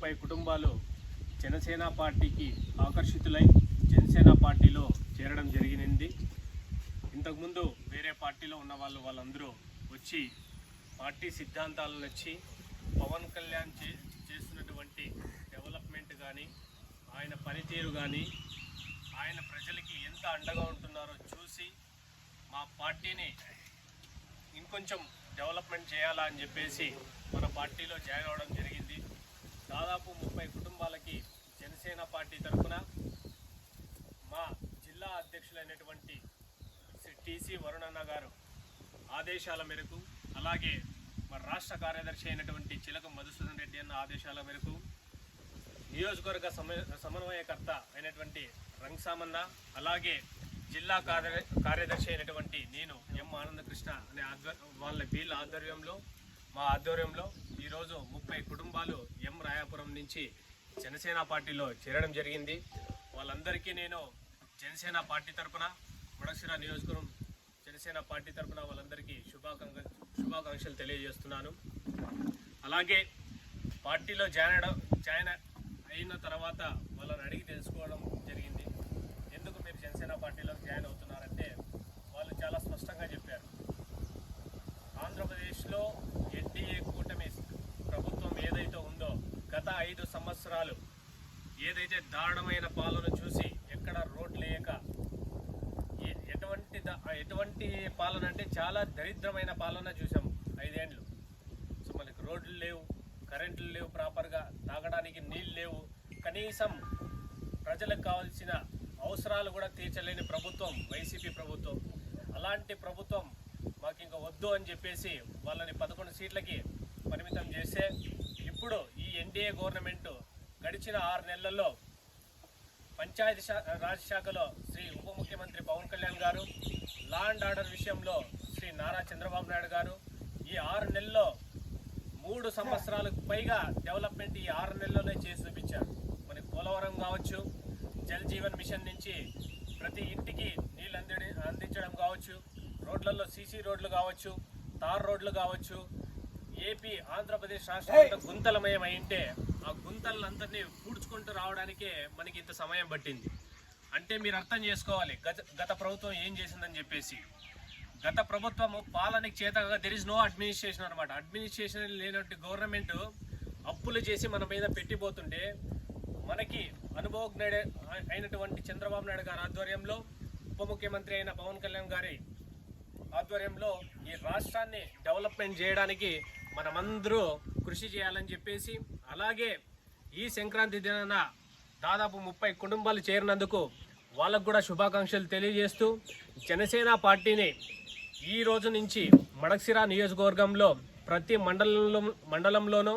30 కుటుంబాలు జనసేన పార్టీకి ఆకర్షితులై జనసేన పార్టీలో చేరడం జరిగింది. ఇంతకుముందు వేరే పార్టీలో ఉన్న వాళ్ళందరూ వచ్చి పార్టీ సిద్ధాంతాలు నచ్చి పవన్ కళ్యాణ్ చేస్తున్నటువంటి డెవలప్మెంట్ కానీ, ఆయన పనితీరు కానీ, ఆయన ప్రజలకి ఎంత అండగా ఉంటున్నారో చూసి మా పార్టీని ఇంకొంచెం డెవలప్మెంట్ చేయాలా అని చెప్పేసి మన పార్టీలో జాయిన్ అవ్వడం జరిగింది. దాదాపు 30 కుటుంబాలకి జనసేన పార్టీ తరఫున మా జిల్లా అధ్యక్షులైనటువంటి శ్రీ టీసీ వరుణన్న గారు ఆదేశాల మేరకు, అలాగే మా రాష్ట్ర కార్యదర్శి అయినటువంటి చిలక మధుసూదన్ రెడ్డి అన్న ఆదేశాల మేరకు నియోజకవర్గ సమన్వయకర్త అయినటువంటి రంగసామన్న, అలాగే జిల్లా కార్యదర్శి అయినటువంటి నేను ఎం ఆనందకృష్ణ అనే వీళ్ళ ఆధ్వర్యంలో మా ఆధ్వర్యంలో ఈరోజు 30 కుటుంబాలు ఎం రాయాపురం నుంచి జనసేన పార్టీలో చేరడం జరిగింది. వాళ్ళందరికీ నేను జనసేన పార్టీ తరఫున, మడకశిర నియోజకవర్గం జనసేన పార్టీ తరఫున వాళ్ళందరికీ శుభాకాంక్షలు తెలియజేస్తున్నాను. అలాగే పార్టీలో జాయిన్ అయిన తర్వాత వాళ్ళని అడిగి తెలుసుకోవడం జరిగింది. ఎందుకు మీరు జనసేన పార్టీలో జాయిన్ అవుతున్నారంటే వాళ్ళు చాలా స్పష్టంగా చెప్పారు. ఆంధ్రప్రదేశ్లో ఎన్డీఏ కూటమి ప్రభుత్వం ఏదైతే ఉందో గత 5 సంవత్సరాలు ఏదైతే దారుణమైన పాలన చూసి ఎక్కడ రోడ్లు లేక ఎటువంటి పాలన అంటే చాలా దరిద్రమైన పాలన చూసాం 5 ఏళ్ళు. సో మనకి రోడ్లు లేవు, కరెంట్లు లేవు, ప్రాపర్గా తాగడానికి నీళ్ళు లేవు, కనీసం ప్రజలకు కావాల్సిన అవసరాలు కూడా తీర్చలేని ప్రభుత్వం వైసీపీ ప్రభుత్వం. అలాంటి ప్రభుత్వం మాకు ఇంకా వద్దు అని చెప్పేసి వాళ్ళని 11 సీట్లకి పరిమితం చేస్తే ఇప్పుడు ఈ ఎన్డీఏ గవర్నమెంట్ గడిచిన 6 నెలల్లో పంచాయతీ రాజ్ శాఖలో శ్రీ ఉప ముఖ్యమంత్రి పవన్ కళ్యాణ్ గారు, లా అండ్ ఆర్డర్ విషయంలో శ్రీ నారా చంద్రబాబు నాయుడు గారు ఈ 6 నెలల్లో 3 సంవత్సరాలకు పైగా డెవలప్మెంట్ ఈ 6 నెలల్లోనే చేసి చూపించారు. మనకి పోలవరం కావచ్చు, జల్ జీవన్ మిషన్ నుంచి ప్రతి ఇంటికి నీళ్ళు అందించడం కావచ్చు, రోడ్లలో సీసీ రోడ్లు కావచ్చు, తార్ రోడ్లు కావచ్చు. ఏపీ ఆంధ్రప్రదేశ్ రాష్ట్రంలో గుంతలమయం అయింటే ఆ గుంతలందరినీ పూడ్చుకుంటూ రావడానికే మనకి ఇంత సమయం పట్టింది. అంటే మీరు అర్థం చేసుకోవాలి గత ప్రభుత్వం ఏం చేసిందని చెప్పేసి. గత ప్రభుత్వము పాలనకి చేతగా దెర్ ఇస్ నో అడ్మినిస్ట్రేషన్ అనమాట. అడ్మినిస్ట్రేషన్ లేనట్టు గవర్నమెంట్ అప్పులు చేసి మన మీద పెట్టిపోతుంటే మనకి అనుభవజ్ఞుడు అయినటువంటి చంద్రబాబు నాయుడు గారి ఆధ్వర్యంలో, ఉప ముఖ్యమంత్రి అయిన పవన్ కళ్యాణ్ గారి ఆధ్వర్యంలో ఈ రాష్ట్రాన్ని డెవలప్మెంట్ చేయడానికి మనమందరూ కృషి చేయాలని చెప్పేసి, అలాగే ఈ సంక్రాంతి దినాన దాదాపు 30 కుటుంబాలు చేరినందుకు వాళ్ళకు కూడా శుభాకాంక్షలు తెలియజేస్తూ జనసేన పార్టీని ఈ రోజు నుంచి మడకశిర నియోజకవర్గంలో ప్రతి మండలంలోనూ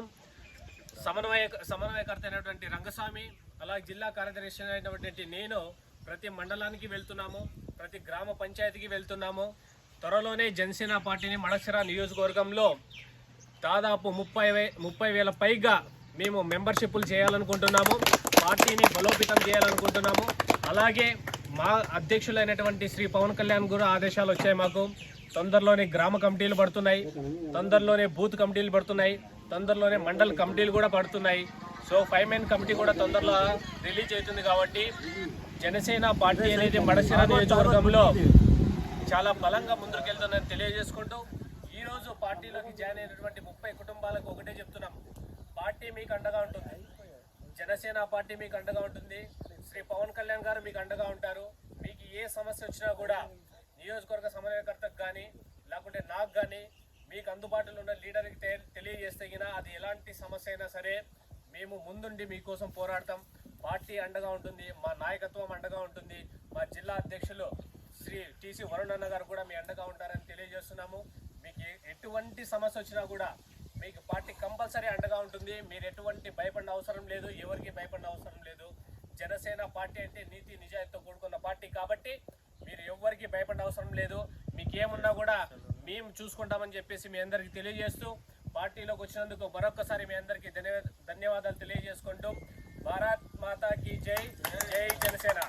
సమన్వయకర్త అయినటువంటి రంగస్వామి, అలాగే జిల్లా కార్యదర్శి అయినటువంటి నేను ప్రతి మండలానికి వెళ్తున్నాము, ప్రతి గ్రామ పంచాయతీకి వెళ్తున్నాము. త్వరలోనే జనసేన పార్టీని మడకశిర నియోజకవర్గంలో దాదాపు 30,000 పైగా మేము మెంబర్షిప్లు చేయాలనుకుంటున్నాము, పార్టీని బలోపేతం చేయాలనుకుంటున్నాము. అలాగే మా అధ్యక్షులైనటువంటి శ్రీ పవన్ కళ్యాణ్ కూడా ఆదేశాలు వచ్చాయి. మాకు తొందరలోనే గ్రామ కమిటీలు పడుతున్నాయి, తొందరలోనే బూత్ కమిటీలు పడుతున్నాయి, తొందరలోనే మండల కమిటీలు కూడా పడుతున్నాయి. సో 5 మెన్ కమిటీ కూడా తొందరలో రిలీజ్ అవుతుంది. కాబట్టి జనసేన పార్టీ అనేది మడకశిర నియోజకవర్గంలో చాలా బలంగా ముందుకెళ్తుందని తెలియజేసుకుంటూ ఈరోజు పార్టీలోకి జాయిన్ అయినటువంటి 30 కుటుంబాలకు ఒకటే చెప్తున్నాం, పార్టీ మీకు అండగా ఉంటుంది, జనసేన పార్టీ మీకు అండగా ఉంటుంది, శ్రీ పవన్ కళ్యాణ్ గారు మీకు అండగా ఉంటారు. మీకు ఏ సమస్య వచ్చినా కూడా నియోజకవర్గ సమన్వయకర్తకు కానీ లేకుంటే నాకు కానీ మీకు అందుబాటులో ఉన్న లీడర్కి తెలియజేస్తే అది ఎలాంటి సమస్య అయినా సరే మేము ముందుండి మీకోసం పోరాడతాం. పార్టీ అండగా ఉంటుంది, మా నాయకత్వం అండగా ఉంటుంది, మా జిల్లా అధ్యక్షులు శ్రీ టీసీ వరుణన్న గారు కూడా మీ అండగా ఉంటారని తెలియజేస్తున్నాము. మీకు ఎటువంటి సమస్య వచ్చినా కూడా మీకు పార్టీ కంపల్సరీ అండగా ఉంటుంది. మీరు ఎటువంటి భయపడిన అవసరం లేదు, ఎవరికి భయపడిన అవసరం లేదు. జనసేన పార్టీ అంటే నీతి నిజాయితీతో కూడుకున్న పార్టీ కాబట్టి మీరు ఎవరికి భయపడిన అవసరం లేదు. మీకేమున్నా కూడా మేము చూసుకుంటామని చెప్పేసి మీ అందరికీ తెలియజేస్తూ పార్టీలోకి వచ్చినందుకు మరొకసారి మీ అందరికీ ధన్యవాదాలు తెలియజేసుకుంటూ భారత్ మాతా కీ జై, జై జనసేన.